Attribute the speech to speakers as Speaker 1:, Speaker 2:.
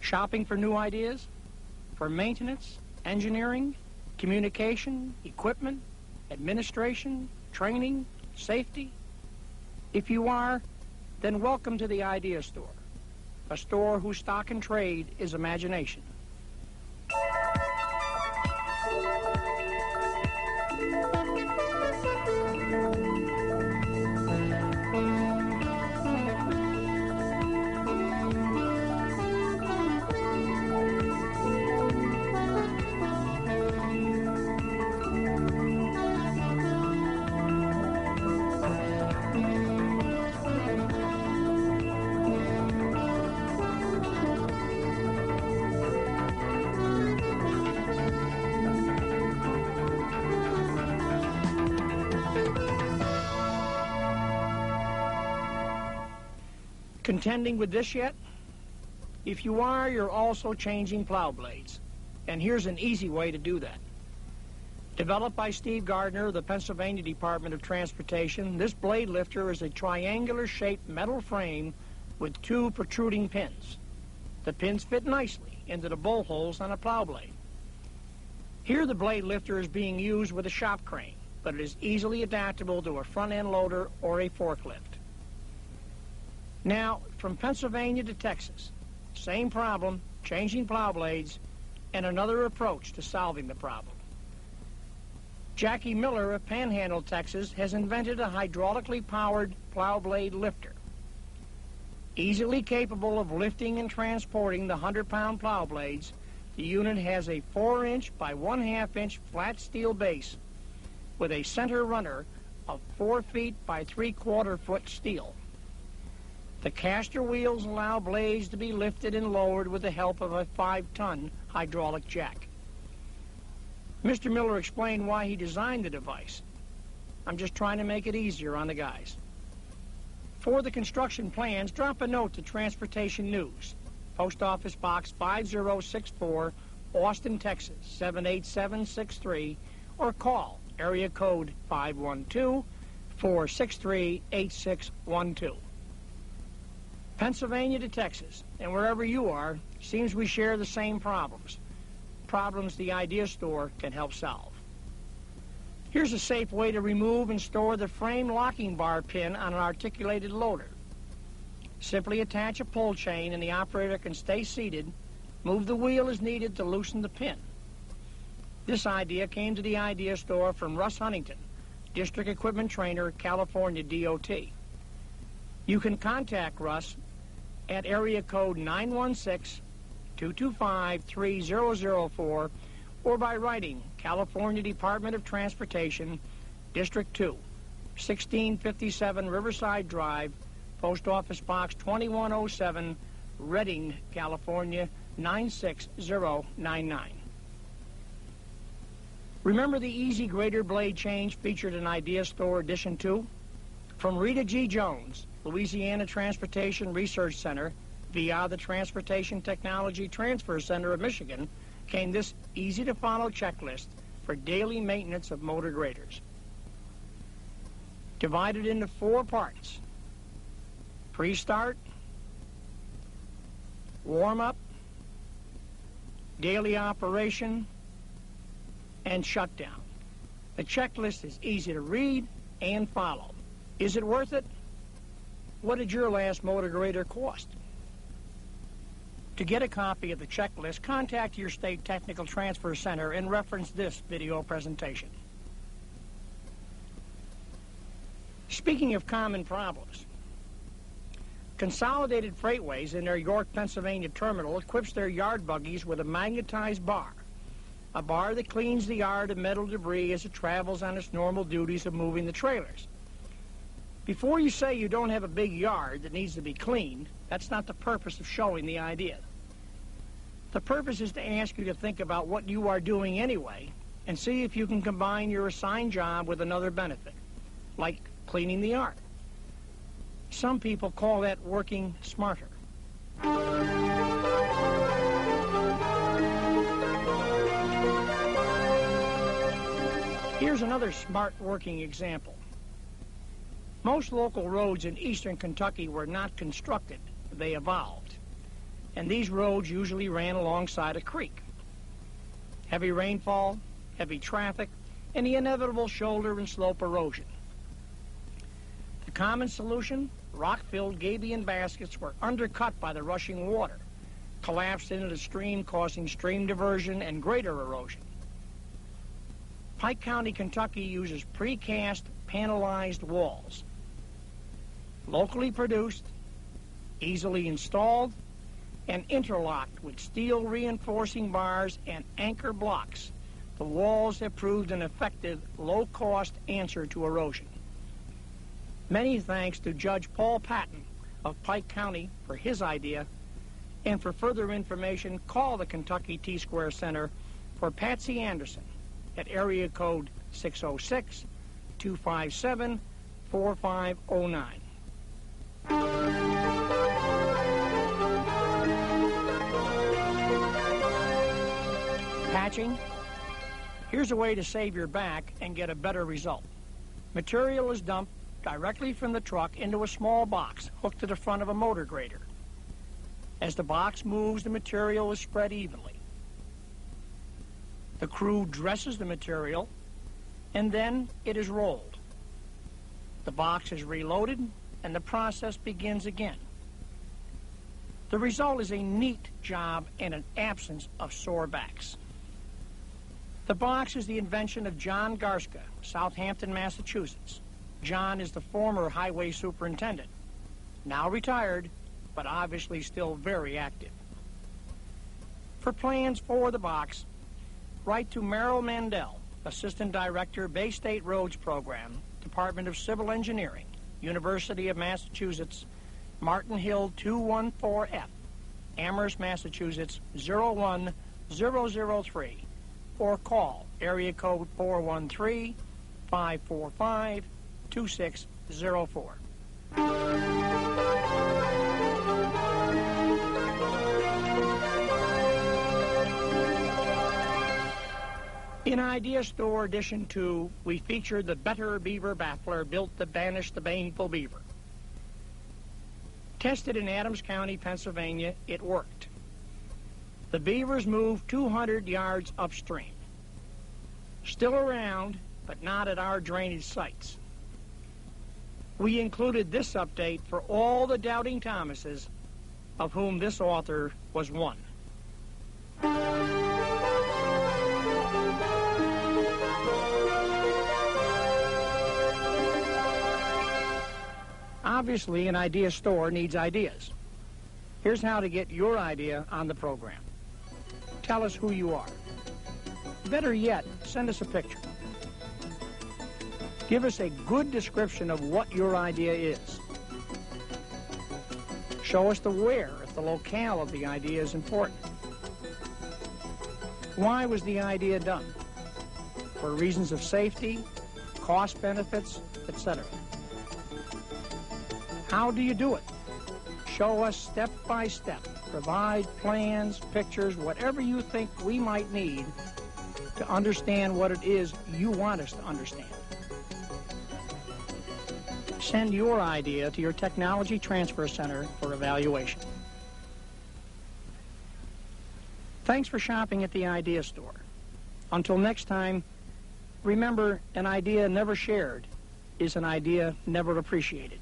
Speaker 1: Shopping for new ideas? For maintenance, engineering, communication, equipment, administration, training, safety? If you are, then welcome to the Idea Store, a store whose stock and trade is imagination. Contending with this yet? If you are, you're also changing plow blades. And here's an easy way to do that. Developed by Steve Gardner of the Pennsylvania Department of Transportation, this blade lifter is a triangular-shaped metal frame with two protruding pins. The pins fit nicely into the bowl holes on a plow blade. Here the blade lifter is being used with a shop crane, but it is easily adaptable to a front-end loader or a forklift. Now, from Pennsylvania to Texas, same problem, changing plow blades, and another approach to solving the problem. Jackie Miller of Panhandle, Texas, has invented a hydraulically powered plow blade lifter. Easily capable of lifting and transporting the 100-pound plow blades, the unit has a 4-inch by 1/2-inch flat steel base with a center runner of 4 feet by 3/4 foot steel. The caster wheels allow blades to be lifted and lowered with the help of a 5-ton hydraulic jack. Mr. Miller explained why he designed the device. I'm just trying to make it easier on the guys. For the construction plans, drop a note to Transportation News, Post Office Box 5064, Austin, Texas 78763, or call area code 512-463-8612. Pennsylvania to Texas, and wherever you are, seems we share the same problems. Problems the Idea Store can help solve. Here's a safe way to remove and store the frame locking bar pin on an articulated loader. Simply attach a pull chain and the operator can stay seated, move the wheel as needed to loosen the pin. This idea came to the Idea Store from Russ Huntington, District Equipment Trainer, California DOT. You can contact Russ at area code 916-225-3004 or by writing California Department of Transportation, District 2, 1657 Riverside Drive, Post Office Box 2107, Redding, California 96099. Remember the easy grader blade change featured in Idea Store Edition 2? From Rita G. Jones, Louisiana Transportation Research Center, via the Transportation Technology Transfer Center of Michigan, came this easy-to-follow checklist for daily maintenance of motor graders. Divided into 4 parts: pre-start, warm-up, daily operation, and shutdown. The checklist is easy to read and follow. Is it worth it? What did your last motor grader cost? To get a copy of the checklist, contact your state technical transfer center and reference this video presentation. Speaking of common problems, Consolidated Freightways in their York, Pennsylvania terminal equips their yard buggies with a magnetized bar, a bar that cleans the yard of metal debris as it travels on its normal duties of moving the trailers. Before you say you don't have a big yard that needs to be cleaned, that's not the purpose of showing the idea. The purpose is to ask you to think about what you are doing anyway and see if you can combine your assigned job with another benefit, like cleaning the yard. Some people call that working smarter. Here's another smart working example. Most local roads in eastern Kentucky were not constructed, they evolved. and these roads usually ran alongside a creek. Heavy rainfall, heavy traffic, and the inevitable shoulder and slope erosion. The common solution? Rock-filled gabion baskets were undercut by the rushing water, collapsed into the stream, causing stream diversion and greater erosion. Pike County, Kentucky uses precast panelized walls, locally produced, easily installed, and interlocked with steel reinforcing bars and anchor blocks. The walls have proved an effective, low-cost answer to erosion. Many thanks to Judge Paul Patton of Pike County for his idea, and for further information, call the Kentucky T-Square Center for Patsy Anderson at area code 606-257-4509. Patching. Here's a way to save your back and get a better result. Material is dumped directly from the truck into a small box hooked to the front of a motor grader. As the box moves, the material is spread evenly. The crew dresses the material, and then it is rolled. The box is reloaded, and the process begins again. The result is a neat job and an absence of sore backs. The box is the invention of John Garska, Southampton, Massachusetts. John is the former highway superintendent, now retired, but obviously still very active. For plans for the box, write to Merrill Mandel, Assistant Director, Bay State Roads Program, Department of Civil Engineering, University of Massachusetts, Martin Hill 214F, Amherst, Massachusetts 01003, or call area code 413-545-2604. In Idea Store Edition 2, we featured the Better Beaver Baffler built to banish the baneful beaver. Tested in Adams County, Pennsylvania, it worked. The beavers moved 200 yards upstream. Still around, but not at our drainage sites. We included this update for all the doubting Thomases, of whom this author was one. Obviously, an idea store needs ideas. Here's how to get your idea on the program. Tell us who you are. Better yet, send us a picture. Give us a good description of what your idea is. Show us the where, if the locale of the idea is important. Why was the idea done? For reasons of safety, cost benefits, etc. How do you do it? Show us step by step. Provide plans, pictures, whatever you think we might need to understand what it is you want us to understand. Send your idea to your Technology Transfer Center for evaluation. Thanks for shopping at the Idea Store. Until next time, remember, an idea never shared is an idea never appreciated.